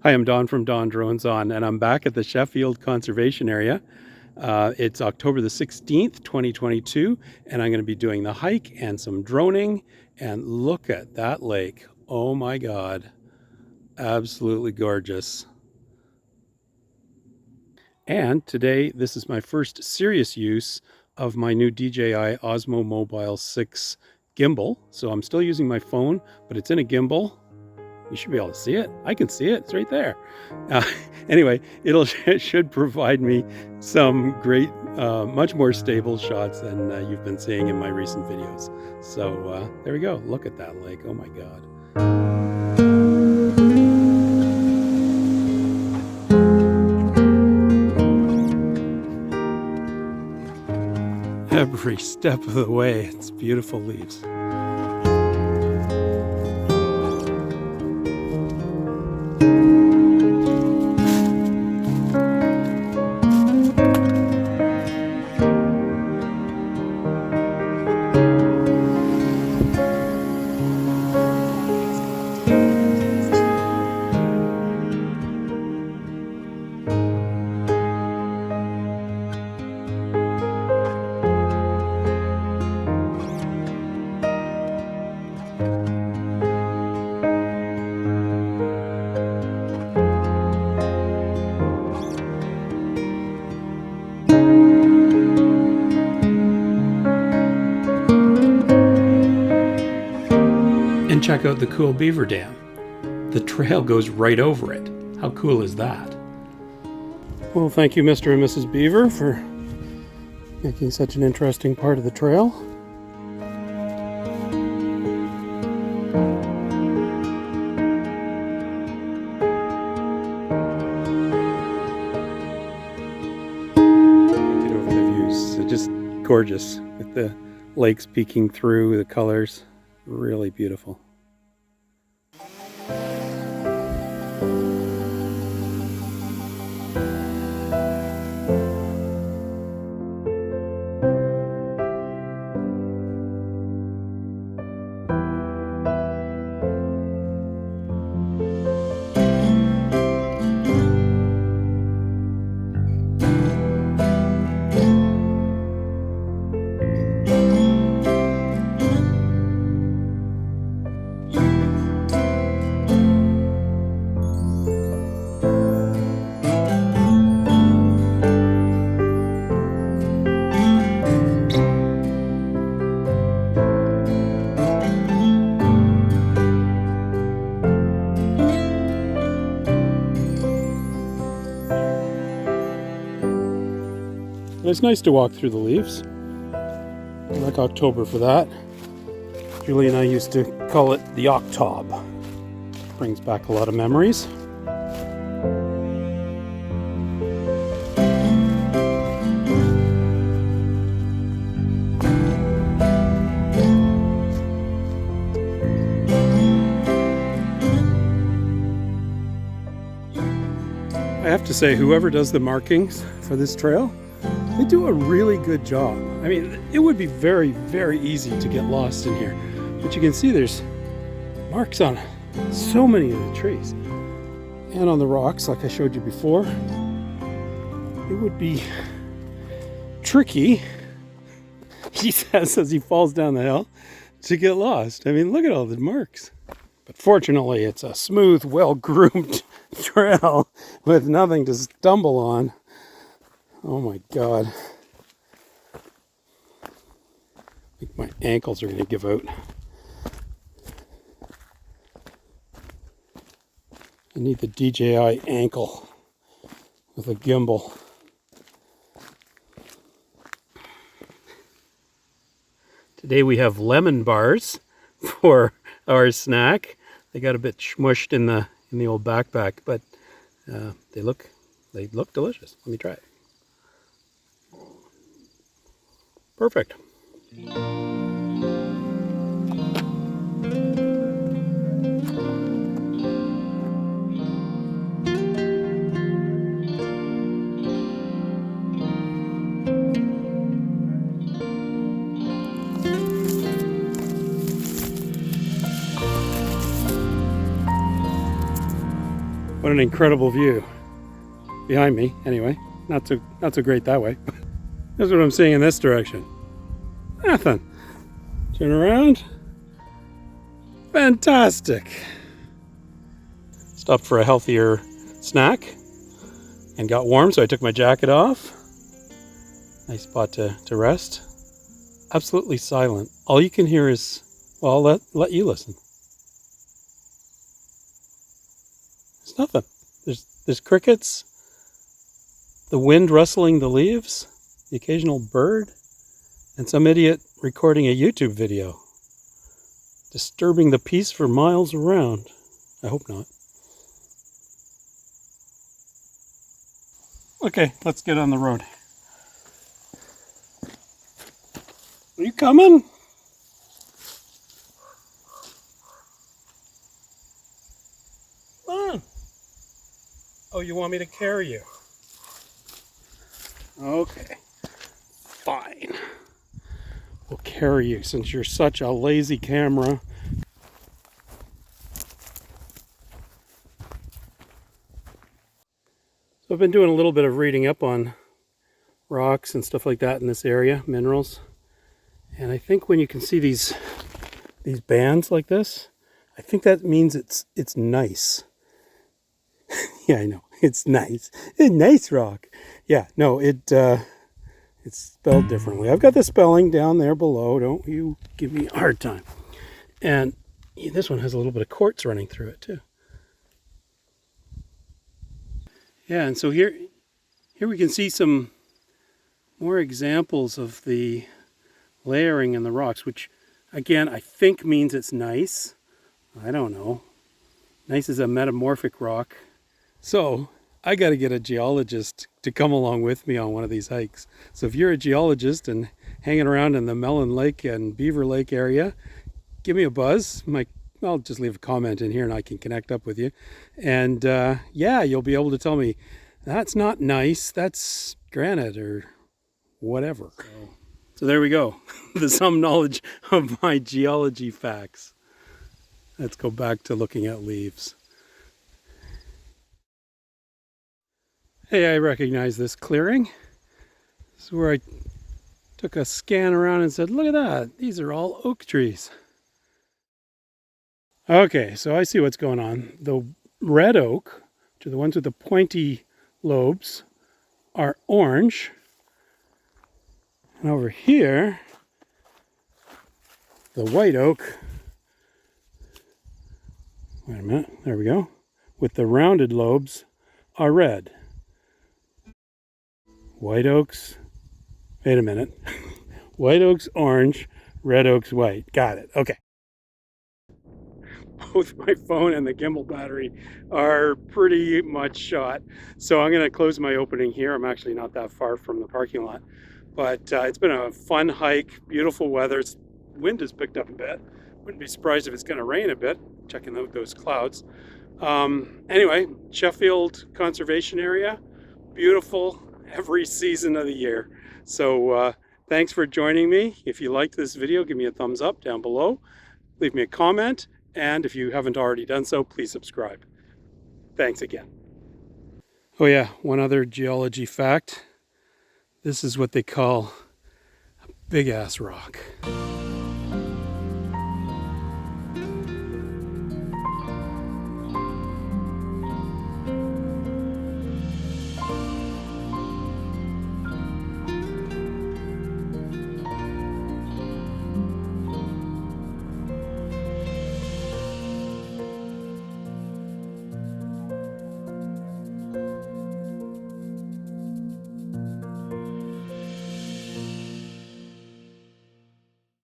Hi, I'm Don from DonDronesOn, and I'm back at the Sheffield Conservation Area. It's October the 16th, 2022, and I'm going to be doing the hike and some droning. And look at that lake. Oh my God. Absolutely gorgeous. And today, this is my first serious use of my new DJI Osmo Mobile 6 gimbal. So I'm still using my phone, but it's in a gimbal. You should be able to see it. I can see it. It's right there. Anyway, it should provide me some great, much more stable shots than you've been seeing in my recent videos. So there we go. Look at that lake. Oh my God. Every step of the way, it's beautiful leaves. And check out the cool beaver dam. The trail goes right over it. How cool is that? Well, thank you, Mr. and Mrs. Beaver, for making such an interesting part of the trail. Get over the views. It's just gorgeous with the lakes peeking through, the colors. Really beautiful. It's nice to walk through the leaves. I like October for that. Julie and I used to call it the Octob. Brings back a lot of memories. I have to say, whoever does the markings for this trail, they do a really good job. I mean, it would be very, very easy to get lost in here. But you can see there's marks on so many of the trees. And on the rocks, like I showed you before. It would be tricky, he says as he falls down the hill, to get lost. I mean, look at all the marks. But fortunately, it's a smooth, well-groomed trail with nothing to stumble on. Oh my God. I think my ankles are going to give out. I need the DJI ankle with a gimbal. Today we have lemon bars for our snack. They got a bit smushed in the old backpack, but they look delicious. Let me try it. Perfect. What an incredible view. Behind me, anyway. Not so great that way. That's what I'm seeing in this direction. Nothing. Turn around. Fantastic. Stopped for a healthier snack and got warm, so I took my jacket off. Nice spot to rest. Absolutely silent. All you can hear is, well, I'll let you listen. There's nothing. There's crickets, the wind rustling the leaves, the occasional bird, and some idiot recording a YouTube video, disturbing the peace for miles around. I hope not. Okay, let's get on the road. Are you coming? Come on. Oh, you want me to carry you? Okay, fine. We'll carry you since you're such a lazy camera. So I've been doing a little bit of reading up on rocks and stuff like that in this area, minerals. And I think when you can see these bands like this, I think that means it's nice. Yeah, I know. It's nice. A nice rock. Yeah, no, it's spelled differently. I've got the spelling down there below. Don't you give me a hard time. And this one has a little bit of quartz running through it too. Yeah, and so here we can see some more examples of the layering in the rocks, which again I think means it's gneiss. I don't know. Gneiss is a metamorphic rock. So I got to get a geologist to come along with me on one of these hikes. So if you're a geologist and hanging around in the Mellon Lake and Beaver Lake area, give me a buzz. I'll just leave a comment in here and I can connect up with you. And yeah, you'll be able to tell me, that's not gneiss, that's granite or whatever. So there we go. Some knowledge of my geology facts. Let's go back to looking at leaves. Hey, I recognize this clearing. This is where I took a scan around and said, look at that, these are all oak trees. Okay, so I see what's going on. The red oak, which are the ones with the pointy lobes, are orange. And over here, the white oak, wait a minute, there we go, with the rounded lobes are red. White oaks, wait a minute, white oaks orange, red oaks white. Got it, okay. Both my phone and the gimbal battery are pretty much shot. So I'm going to close my opening here. I'm actually not that far from the parking lot. But it's been a fun hike, beautiful weather. Wind has picked up a bit. Wouldn't be surprised if it's going to rain a bit, checking out those clouds. Anyway, Sheffield Conservation Area, beautiful every season of the year. So thanks for joining me. If you liked this video, give me a thumbs up down below. Leave me a comment. And if you haven't already done so, please subscribe. Thanks again. Oh yeah, one other geology fact. This is what they call a big ass rock.